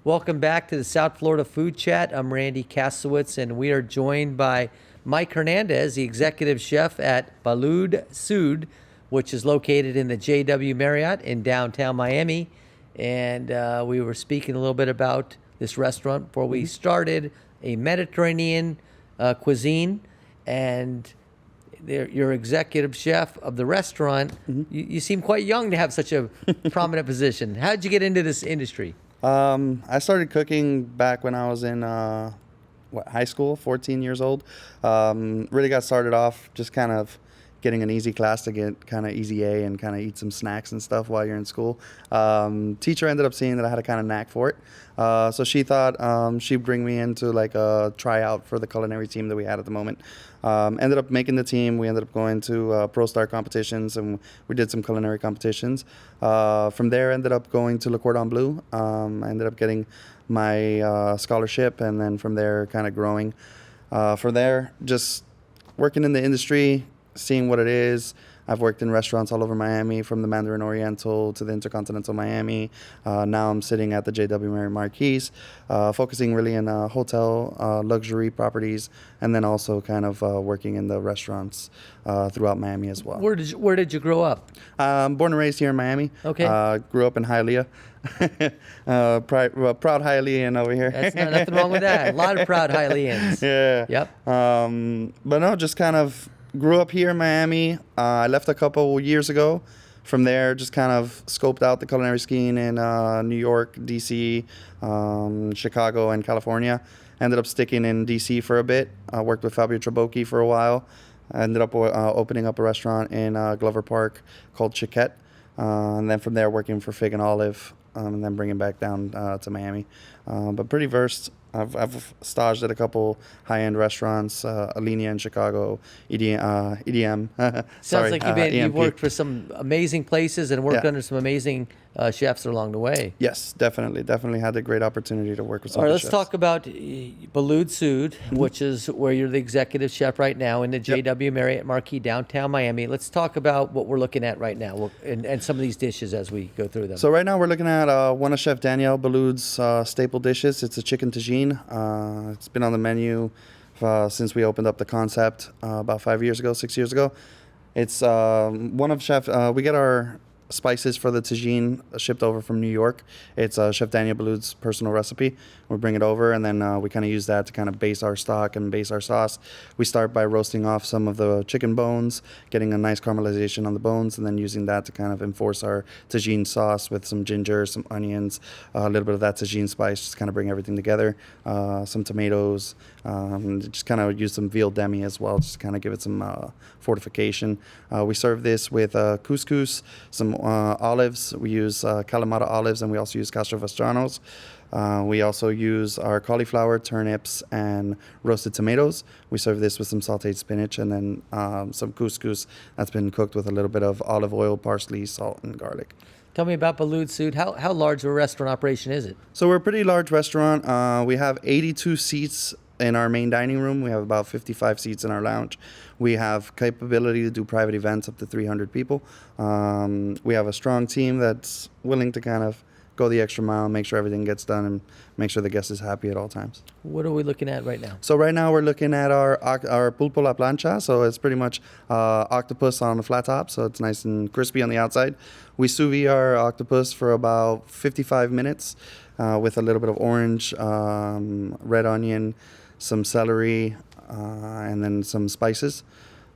Welcome back to the South Florida Food Chat. I'm Randy Kassewitz, and we are joined by Mike Hernandez, the executive chef at Boulud Sud, which is located in the JW Marriott in downtown Miami. And we were speaking a little bit about this restaurant before we started, a Mediterranean cuisine, and you're executive chef of the restaurant. You seem quite young to have such a prominent position. How did you get into this industry? I started cooking back when I was in high school, 14 years old. Really got started off just kind of getting an easy class to get kind of easy A and kind of eat some snacks and stuff while you're in school. Teacher ended up seeing that I had a kind of knack for it. So she thought she'd bring me into like a tryout for the culinary team that we had at the moment. Ended up making the team. We ended up going to Pro Star competitions, and we did some culinary competitions. From there, ended up going to Le Cordon Bleu. I ended up getting my scholarship, and then from there, kind of growing. From there, just working in the industry, seeing what it is. I've worked in restaurants all over Miami, from the Mandarin Oriental to the Intercontinental Miami. Now I'm sitting at the JW Marriott Marquis, focusing really in hotel luxury properties, and then also kind of working in the restaurants throughout Miami as well. Where did you grow up? Born and raised here in Miami. Okay. Grew up in Hialeah. Proud Hialean over here. That's nothing wrong with that. A lot of proud Hialeans. Yeah. Yep. But no, just kind of grew up here in Miami. I left a couple years ago. From there, just kind of scoped out the culinary scene in New York, D.C., Chicago, and California. Ended up sticking in D.C. for a bit. I worked with Fabio Trabocchi for a while. I ended up opening up a restaurant in Glover Park called Chiquette. And then from there, working for Fig and Olive, and then bringing back down to Miami. But pretty versed. I've staged at a couple high-end restaurants, Alinea in Chicago, EDM. Sounds like you've worked for some amazing places and worked under some amazing chefs along the way. Yes, definitely had the great opportunity to work with some All right, good let's chefs. talk about Boulud Sud, which is where you're the executive chef right now in the JW Marriott Marquis downtown Miami. Let's talk about what we're looking at right now and some of these dishes as we go through them. So right now we're looking at one of Chef Daniel Boulud's staple dishes. It's a chicken tagine. It's been on the menu since we opened up the concept about 6 years ago. It's one of Chef, we get our spices for the tagine shipped over from New York. It's Chef Daniel Boulud's personal recipe. We bring it over, and then we kind of use that to kind of base our stock and base our sauce. We start by roasting off some of the chicken bones, getting a nice caramelization on the bones, and then using that to kind of enforce our tagine sauce with some ginger, some onions, a little bit of that tagine spice, just kind of bring everything together. Some tomatoes, just kind of use some veal demi as well, just to kind of give it some fortification. We serve this with couscous, some olives. We use Kalamata olives, and we also use castrovestranos. We also use our cauliflower, turnips, and roasted tomatoes. We serve this with some sauteed spinach, and then some couscous that's been cooked with a little bit of olive oil, parsley, salt, and garlic. Tell me about Boulud Sud. How large of a restaurant operation is it? So we're a pretty large restaurant. We have 82 seats in our main dining room. We have about 55 seats in our lounge. We have capability to do private events up to 300 people. We have a strong team that's willing to kind of go the extra mile, make sure everything gets done, and make sure the guest is happy at all times. What are we looking at right now? So right now we're looking at our pulpo la plancha. So it's pretty much octopus on a flat top, so it's nice and crispy on the outside. We sous vide our octopus for about 55 minutes with a little bit of orange, red onion, some celery, and then some spices.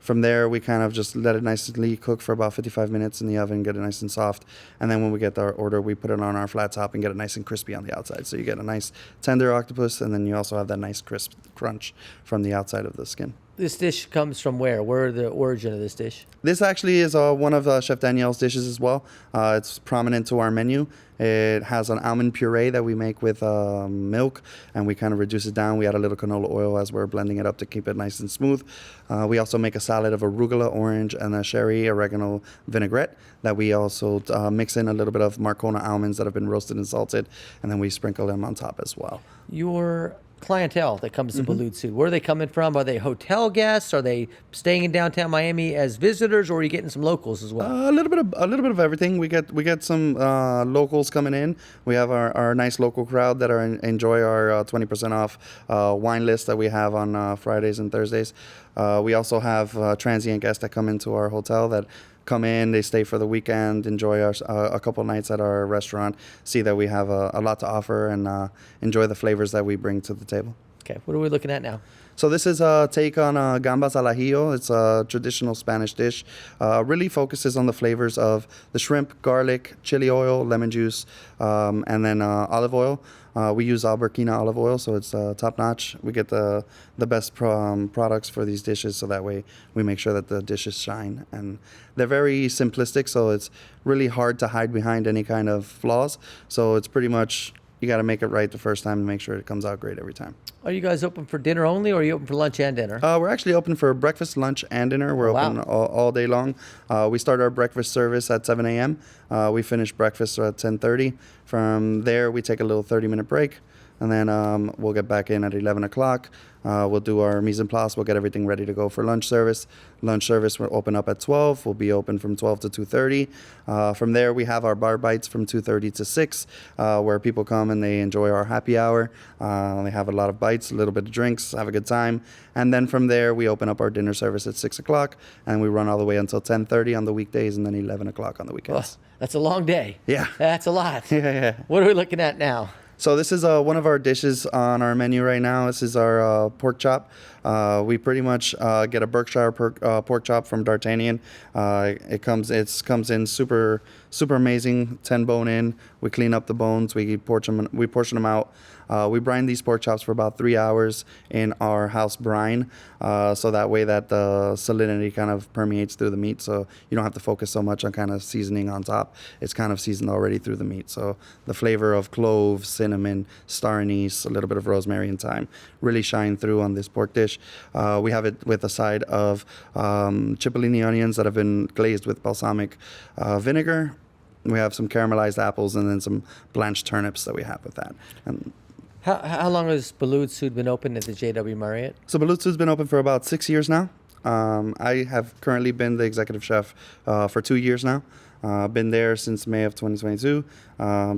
From there, we kind of just let it nicely cook for about 55 minutes in the oven, get it nice and soft. And then when we get our order, we put it on our flat top and get it nice and crispy on the outside. So you get a nice tender octopus, and then you also have that nice crisp crunch from the outside of the skin. This dish comes from where? Where are the origin of this dish? This actually is one of Chef Daniel's dishes as well. It's prominent to our menu. It has an almond puree that we make with milk, and we kind of reduce it down. We add a little canola oil as we're blending it up to keep it nice and smooth. We also make a salad of arugula, orange, and a sherry oregano vinaigrette that we also mix in a little bit of Marcona almonds that have been roasted and salted, and then we sprinkle them on top as well. Your clientele that comes to Mm-hmm. Boulud Sud? Where are they coming from? Are they hotel guests? Are they staying in downtown Miami as visitors, or are you getting some locals as well? A little bit of everything. We get some locals coming in. We have our nice local crowd that enjoy our 20% off wine list that we have on Fridays and Thursdays. We also have transient guests that come into our hotel that come in, they stay for the weekend, enjoy a couple nights at our restaurant, see that we have a lot to offer, and enjoy the flavors that we bring to the table. Okay, what are we looking at now? So this is a take on gambas al ajillo. It's a traditional Spanish dish. Really focuses on the flavors of the shrimp, garlic, chili oil, lemon juice, and then olive oil. We use Alberquina olive oil, so it's top notch. We get the best products for these dishes, so that way we make sure that the dishes shine. And they're very simplistic, so it's really hard to hide behind any kind of flaws. So it's pretty much, you got to make it right the first time to make sure it comes out great every time. Are you guys open for dinner only, or are you open for lunch and dinner? We're actually open for breakfast, lunch, and dinner. We're Wow. open all day long. We start our breakfast service at 7 a.m. We finish breakfast at 10:30. From there, we take a little 30-minute break, and then we'll get back in at 11 o'clock. We'll do our mise en place. We'll get everything ready to go for lunch service. Lunch service will open up at 12. We'll be open from 12 to 2:30. From there, we have our bar bites from 2:30 to 6, where people come and they enjoy our happy hour. They have a lot of bites, a little bit of drinks, have a good time. And then from there, we open up our dinner service at 6 o'clock, and we run all the way until 10:30 on the weekdays, and then 11 o'clock on the Oh, weekends. that's a long day. Yeah. That's a lot. Yeah. What are we looking at now? So this is one of our dishes on our menu right now. This is our pork chop. We pretty much get a Berkshire pork chop from D'Artagnan. It comes in super amazing, 10 bone in. We clean up the bones. We portion them out. We brine these pork chops for about 3 hours in our house brine, so that way that the salinity kind of permeates through the meat, so you don't have to focus so much on kind of seasoning on top. It's kind of seasoned already through the meat, so the flavor of cloves, cinnamon, star anise, a little bit of rosemary and thyme really shine through on this pork dish. We have it with a side of cipollini onions that have been glazed with balsamic vinegar. We have some caramelized apples and then some blanched turnips that we have with that. And How long has Boulud Sud been open at the JW Marriott? so Boulud Sud's been open for about 6 years now. I have currently been the executive chef for 2 years now. Been there since May of 2022.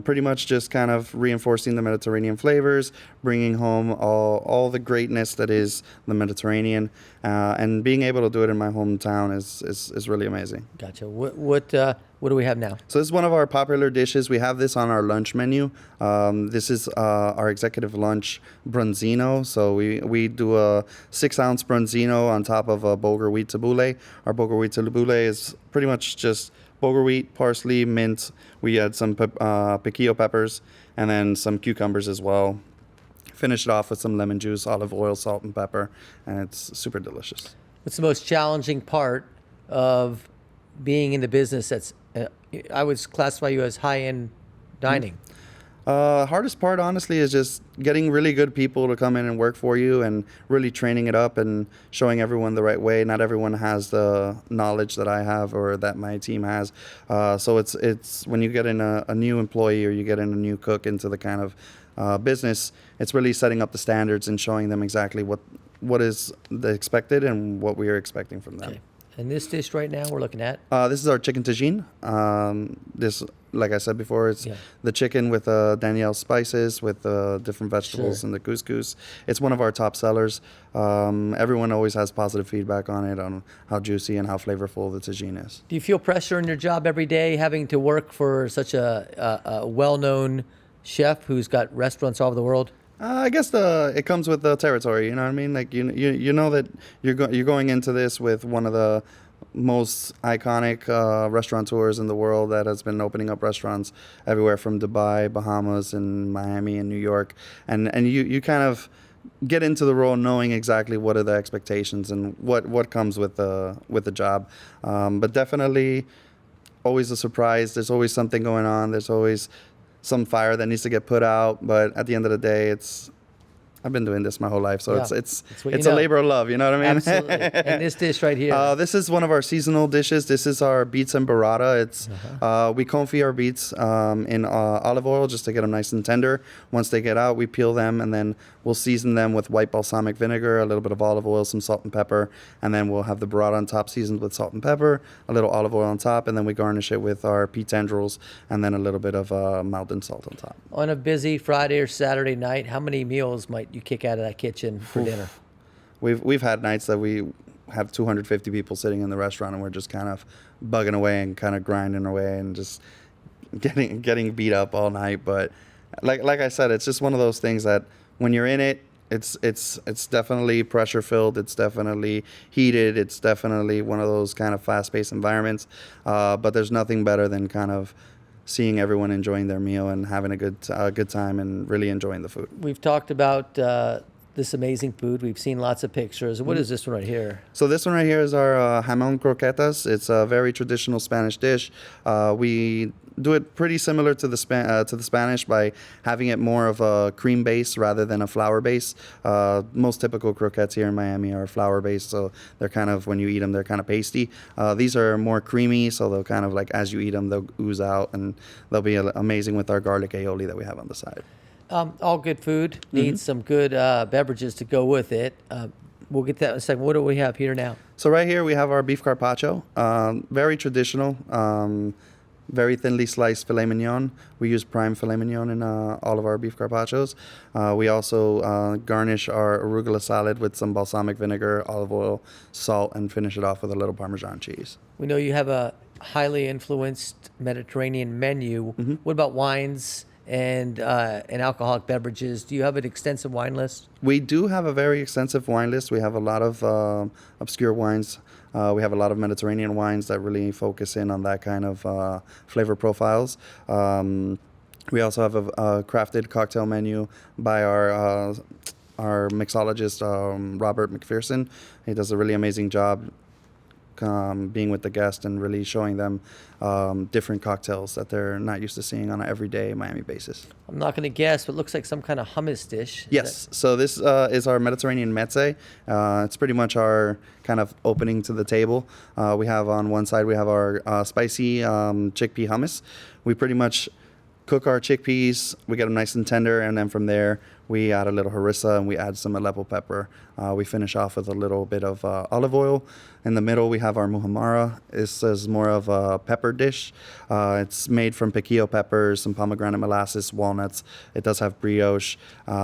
Pretty much just kind of reinforcing the Mediterranean flavors, bringing home all the greatness that is the Mediterranean, and being able to do it in my hometown is really amazing. Gotcha. What do we have now? So this is one of our popular dishes. We have this on our lunch menu. This is our executive lunch bronzino. So we do a 6-ounce bronzino on top of a bulgur wheat tabbouleh. Our bulgur wheat tabbouleh is pretty much just bulgur wheat, parsley, mint. We add some piquillo peppers and then some cucumbers as well. Finish it off with some lemon juice, olive oil, salt, and pepper, and it's super delicious. What's the most challenging part of being in the business that's, I would classify you as high-end dining? Hardest part, honestly, is just getting really good people to come in and work for you and really training it up and showing everyone the right way. Not everyone has the knowledge that I have or that my team has. So it's when you get in a new employee or you get in a new cook into the kind of business, it's really setting up the standards and showing them exactly what is the expected and what we are expecting from them. Okay. And this dish right now we're looking at? This is our chicken tagine. This, like I said before, it's the chicken with Danielle's spices, with different vegetables and the couscous. It's one of our top sellers. Everyone always has positive feedback on it, on how juicy and how flavorful the tagine is. Do you feel pressure in your job every day having to work for such a well-known chef who's got restaurants all over the world? I guess it comes with the territory. You know what I mean? Like you know that you're going into this with one of the most iconic restaurateurs in the world that has been opening up restaurants everywhere from Dubai, Bahamas, and Miami and New York, and you kind of get into the role knowing exactly what are the expectations and what comes with the job. But definitely always a surprise. There's always something going on. There's always some fire that needs to get put out, but at the end of the day, it's I've been doing this my whole life, so Yeah, it's what you it's a know. labor of love. You know what I mean? Absolutely. And this dish right here. This is one of our seasonal dishes. This is our beets and burrata. It's we confit our beets in olive oil just to get them nice and tender. Once they get out, we peel them, and then we'll season them with white balsamic vinegar, a little bit of olive oil, some salt and pepper, and then we'll have the burrata on top, seasoned with salt and pepper, a little olive oil on top, and then we garnish it with our pea tendrils, and then a little bit of Maldon salt on top. On a busy Friday or Saturday night, how many meals might you kick out of that kitchen for dinner? We've had nights that we have 250 people sitting in the restaurant, and we're just kind of bugging away and kind of grinding away and just getting beat up all night. But like I said, it's just one of those things that when you're in it, it's definitely pressure filled. It's definitely heated. It's definitely one of those kind of fast paced environments. But there's nothing better than kind of seeing everyone enjoying their meal and having a good time and really enjoying the food. We've talked about this amazing food. We've seen lots of pictures. What is this one right here? So this one right here is our jamón croquetas. It's a very traditional Spanish dish. We do it pretty similar to the Spanish by having it more of a cream base rather than a flour base. Most typical croquettes here in Miami are flour based, so they're kind of, when you eat them, they're kind of pasty. These are more creamy, so they'll kind of like, as you eat them, they'll ooze out, and they'll be amazing with our garlic aioli that we have on the side. All good food needs some good beverages to go with it. We'll get that in a second. What do we have here now? So right here we have our beef carpaccio, very traditional, very thinly sliced filet mignon. We use prime filet mignon in all of our beef carpaccios. We also garnish our arugula salad with some balsamic vinegar, olive oil, salt, and finish it off with a little Parmesan cheese. We know you have a highly influenced Mediterranean menu. What about wines and alcoholic beverages? Do you have an extensive wine list? We do have a very extensive wine list. We have a lot of obscure wines. We have a lot of Mediterranean wines that really focus in on that kind of flavor profiles. We also have a crafted cocktail menu by our mixologist, Robert McPherson. He does a really amazing job being with the guest and really showing them different cocktails that they're not used to seeing on an everyday Miami basis. I'm not going to guess, but it looks like some kind of hummus dish. Yes. So this is our Mediterranean meze. It's pretty much our kind of opening to the table. We have on one side, we have our spicy chickpea hummus. We pretty much cook our chickpeas, we get them nice and tender, and then from there we add a little harissa and we add some Aleppo pepper. We finish off with a little bit of olive oil. In the middle we have our muhammara. This is more of a pepper dish. It's made from piquillo peppers, some pomegranate molasses, walnuts. It does have brioche,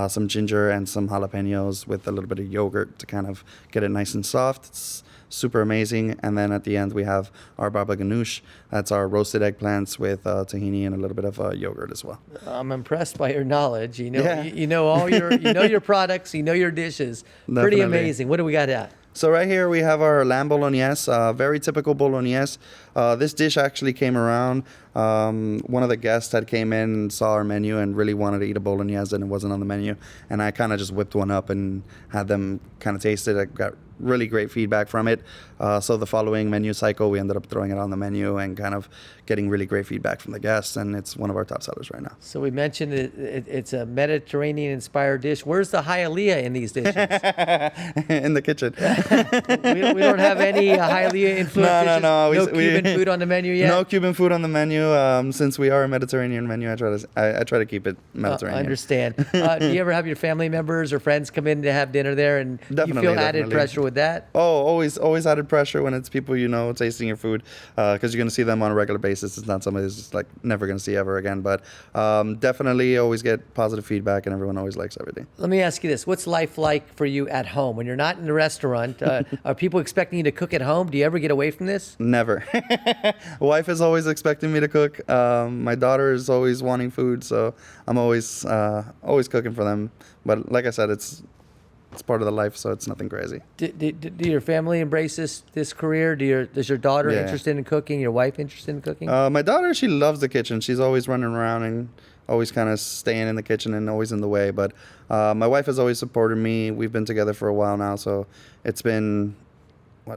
some ginger, and some jalapenos with a little bit of yogurt to kind of get it nice and soft. It's super amazing. And then at the end we have our baba ganoush. That's our roasted eggplants with tahini and a little bit of yogurt as well. I'm impressed by your knowledge. You know, Yeah. you know all your your products, you know your dishes. Pretty Definitely. amazing. What do we got at? So right here we have our lamb bolognese, very typical bolognese. This dish actually came around. One of the guests had came in and saw our menu and really wanted to eat a bolognese, and it wasn't on the menu. And I kind of just whipped one up and had them kind of taste it. I got really great feedback from it. So the following menu cycle, we ended up throwing it on the menu and kind of getting really great feedback from the guests, and it's one of our top sellers right now. So we mentioned it's a Mediterranean-inspired dish. Where's the hialeah in these dishes? In the kitchen. we don't have any hialeah influenced dishes? No. No Cuban food on the menu yet? No Cuban food on the menu. Since we are a Mediterranean menu, I try to keep it Mediterranean. I understand. Do you ever have your family members or friends come in to have dinner there, and you feel added pressure with that? Oh, always added pressure when it's people you know tasting your food, because you're going to see them on a regular basis. It's not somebody who's just like never going to see ever again. But definitely always get positive feedback, and everyone always likes everything. Let me ask you this. What's life like for you at home? When you're not in the restaurant, are people expecting you to cook at home? Do you ever get away from this? Never. Wife is always expecting me to cook. My daughter is always wanting food, so I'm always cooking for them. But like I said, it's part of the life, so it's nothing crazy. Do your family embrace this career? Does your daughter interested in cooking? Your wife interested in cooking? My daughter, she loves the kitchen. She's always running around and always kind of staying in the kitchen and always in the way. But my wife has always supported me. We've been together for a while now, so it's been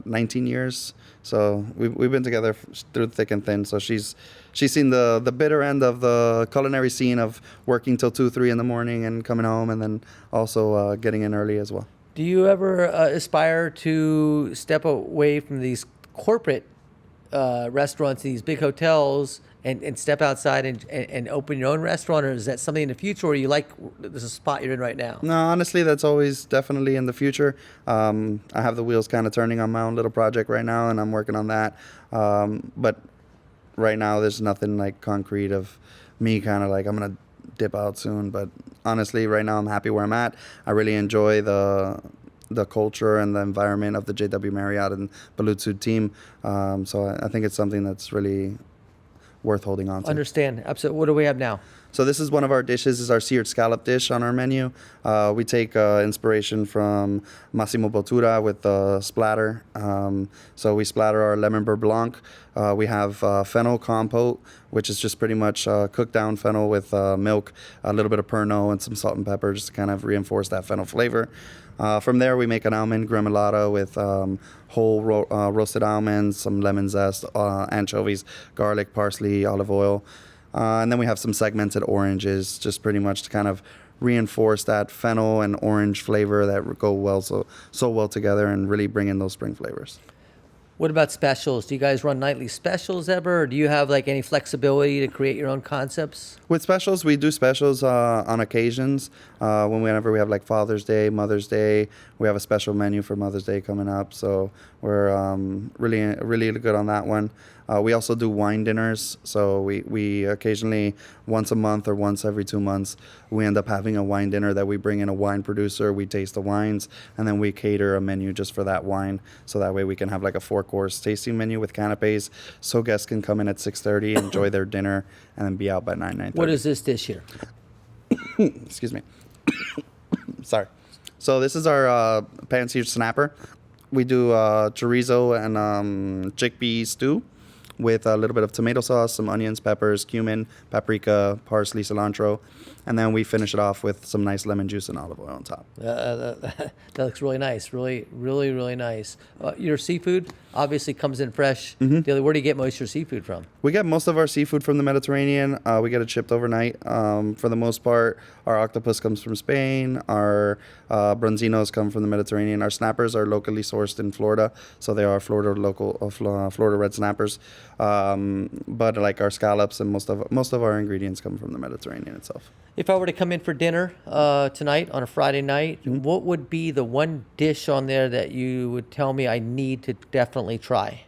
19 years. So we've been together through thick and thin. So she's seen the bitter end of the culinary scene of working till 2, 3 in the morning and coming home, and then also getting in early as well. Do you ever aspire to step away from these corporate restaurants, these big hotels, and step outside and open your own restaurant, or is that something in the future, or you like this is a spot you're in right now? No, honestly, that's always definitely in the future. I have the wheels kind of turning on my own little project right now, and I'm working on that. But right now, there's nothing like concrete of me kind of like I'm gonna dip out soon. But honestly, right now, I'm happy where I'm at. I really enjoy the culture and the environment of the JW Marriott and Boulud Sud team. So I think it's something that's really worth holding on to. Understand. Absolutely. What do we have now? So this is one of our dishes, is our seared scallop dish on our menu. We take inspiration from Massimo Bottura with the splatter. So we splatter our lemon beurre blanc. We have fennel compote, which is just pretty much cooked down fennel with milk, a little bit of Pernod, and some salt and pepper just to kind of reinforce that fennel flavor. From there, we make an almond gremolata with whole roasted almonds, some lemon zest, anchovies, garlic, parsley, olive oil. And then we have some segmented oranges, just pretty much to kind of reinforce that fennel and orange flavor that go well so well together and really bring in those spring flavors. What about specials? Do you guys run nightly specials ever, or do you have like any flexibility to create your own concepts? With specials, we do specials on occasions. Whenever we have like Father's Day, Mother's Day, we have a special menu for Mother's Day coming up. So we're really good on that one. We also do wine dinners. So we occasionally, once a month or once every 2 months, we end up having a wine dinner that we bring in a wine producer. We taste the wines, and then we cater a menu just for that wine. So that way we can have like a 4-course tasting menu with canapes, so guests can come in at 6:30, enjoy their dinner, and then be out by 9:30. What is this dish here? Excuse me. Sorry. So this is our pan-seared snapper. We do chorizo and chickpea stew with a little bit of tomato sauce, some onions, peppers, cumin, paprika, parsley, cilantro, and then we finish it off with some nice lemon juice and olive oil on top. That looks really nice. Really nice. Your seafood obviously comes in fresh daily. Where do you get most of your seafood from? We get most of our seafood from the Mediterranean. We get it shipped overnight. For the most part, our octopus comes from Spain. Our bronzinos come from the Mediterranean. Our snappers are locally sourced in Florida, so they are Florida red snappers. But like our scallops and most of our ingredients come from the Mediterranean itself. If I were to come in for dinner tonight on a Friday night, what would be the one dish on there that you would tell me I need to definitely try?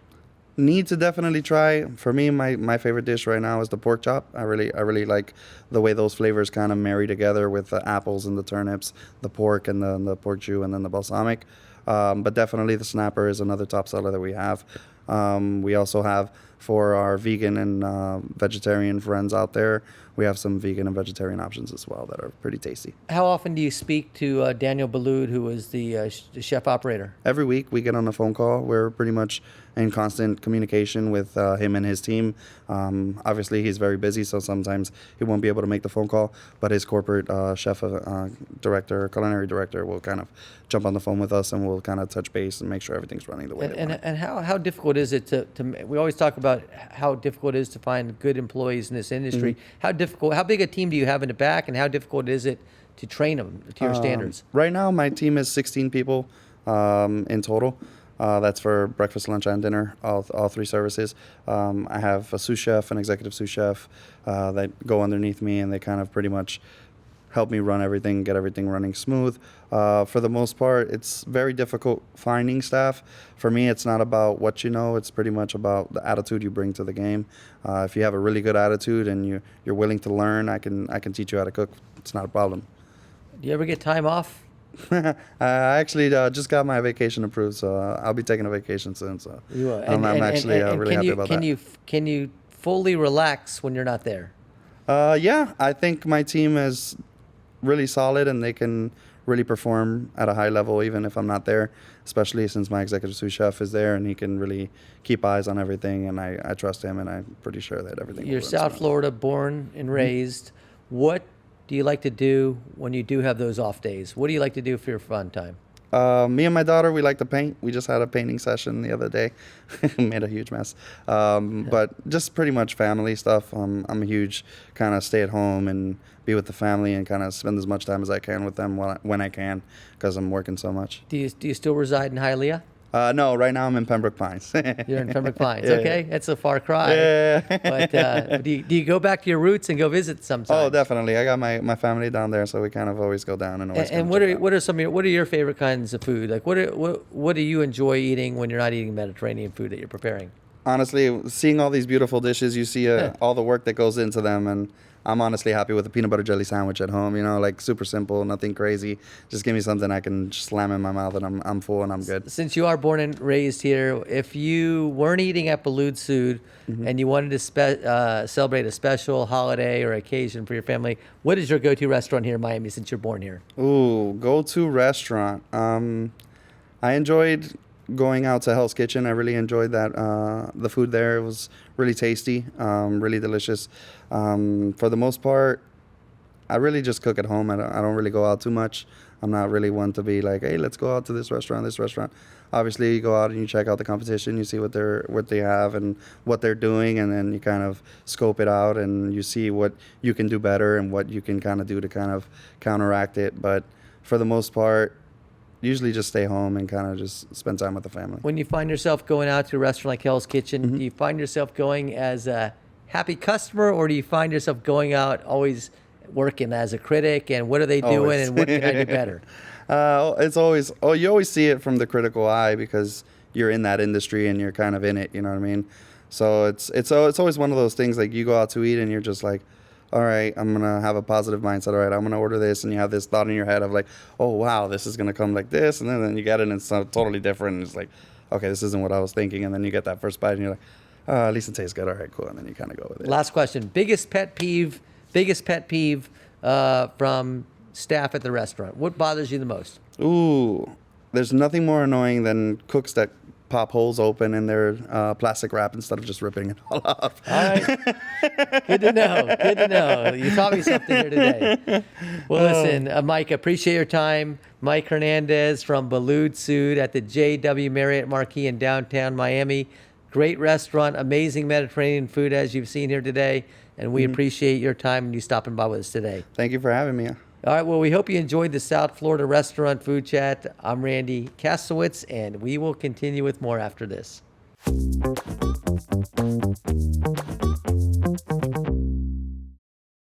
Need to definitely try. For me, my favorite dish right now is the pork chop. I really like the way those flavors kind of marry together with the apples and the turnips, the pork and the pork jus, and then the balsamic. But definitely the snapper is another top seller that we have. We also have, for our vegan and vegetarian friends out there, we have some vegan and vegetarian options as well that are pretty tasty. How often do you speak to Daniel Boulud, who is the chef operator? Every week we get on a phone call. We're pretty much in constant communication with him and his team. Obviously, he's very busy, so sometimes he won't be able to make the phone call, but his corporate chef director, culinary director, will kind of jump on the phone with us, and we'll kind of touch base and make sure everything's running the way they want. And how difficult is it to we always talk about how difficult it is to find good employees in this industry. How big a team do you have in the back, and how difficult is it to train them to your standards? Right now, my team is 16 people in total. That's for breakfast, lunch, and dinner, all 3 services. I have a sous chef, an executive sous chef that go underneath me, and they kind of pretty much help me run everything, get everything running smooth. For the most part, it's very difficult finding staff. For me, it's not about what you know. It's pretty much about the attitude you bring to the game. If you have a really good attitude and you're willing to learn, I can teach you how to cook. It's not a problem. Do you ever get time off? I actually just got my vacation approved, so I'll be taking a vacation soon. So I'm actually really happy about that. Can you fully relax when you're not there? Yeah, I think my team is really solid, and they can really perform at a high level even if I'm not there, especially since my executive sous chef is there and he can really keep eyes on everything, and I trust him, and I'm pretty sure that everything You're will run South smooth. Florida born and raised. What do you like to do when you do have those off days? What do you like to do for your fun time? Me and my daughter, we like to paint. We just had a painting session the other day. Made a huge mess. But just pretty much family stuff. I'm a huge kind of stay at home and be with the family and kind of spend as much time as I can with them when I can, because I'm working so much. Do you still reside in Hialeah? No, right now I'm in Pembroke Pines. You're in Pembroke Pines. Yeah, Okay, yeah. that's a far cry. Yeah. But do you go back to your roots and go visit sometimes? Oh, definitely. I got my family down there, so we kind of always go down and always. And what are your favorite kinds of food? Like what do you enjoy eating when you're not eating Mediterranean food that you're preparing? Honestly, seeing all these beautiful dishes, you see all the work that goes into them, and I'm honestly happy with a peanut butter jelly sandwich at home. You know, like super simple, nothing crazy. Just give me something I can just slam in my mouth, and I'm full and I'm good. Since you are born and raised here, if you weren't eating at Boulud Sud and you wanted to celebrate a special holiday or occasion for your family, what is your go-to restaurant here in Miami since you're born here? Ooh, go-to restaurant. I enjoyed going out to Hell's Kitchen. I really enjoyed that. The food there, it was really tasty, really delicious. For the most part, I really just cook at home. I don't really go out too much. I'm not really one to be like, hey, let's go out to this restaurant. Obviously, you go out and you check out the competition. You see what they have and what they're doing, and then you kind of scope it out and you see what you can do better and what you can kind of do to kind of counteract it. But for the most part, usually just stay home and kind of just spend time with the family. When you find yourself going out to a restaurant like Hell's Kitchen, do you find yourself going as a happy customer, or do you find yourself going out always working as a critic and what are they doing Always. and what can I do better? It's always, you always see it from the critical eye because you're in that industry and you're kind of in it, you know what I mean? So it's always one of those things, like you go out to eat and you're just like, all right, I'm going to have a positive mindset. All right, I'm going to order this. And you have this thought in your head of like, oh, wow, this is going to come like this. And then you get it and it's totally different. And it's like, okay, this isn't what I was thinking. And then you get that first bite and you're like, at least it tastes good. All right, cool. And then you kind of go with it. Last question. Biggest pet peeve from staff at the restaurant. What bothers you the most? Ooh, there's nothing more annoying than cooks that pop holes open in their plastic wrap instead of just ripping it all off. All right. Good to know. You taught me something here today. Well, listen, Mike, appreciate your time. Mike Hernandez from Boulud Sud at the JW Marriott Marquis in downtown Miami. Great restaurant, amazing Mediterranean food as you've seen here today. And we appreciate your time and you stopping by with us today. Thank you for having me. All right, well, we hope you enjoyed the South Florida Restaurant Food Chat. I'm Randy Kassewitz, and we will continue with more after this.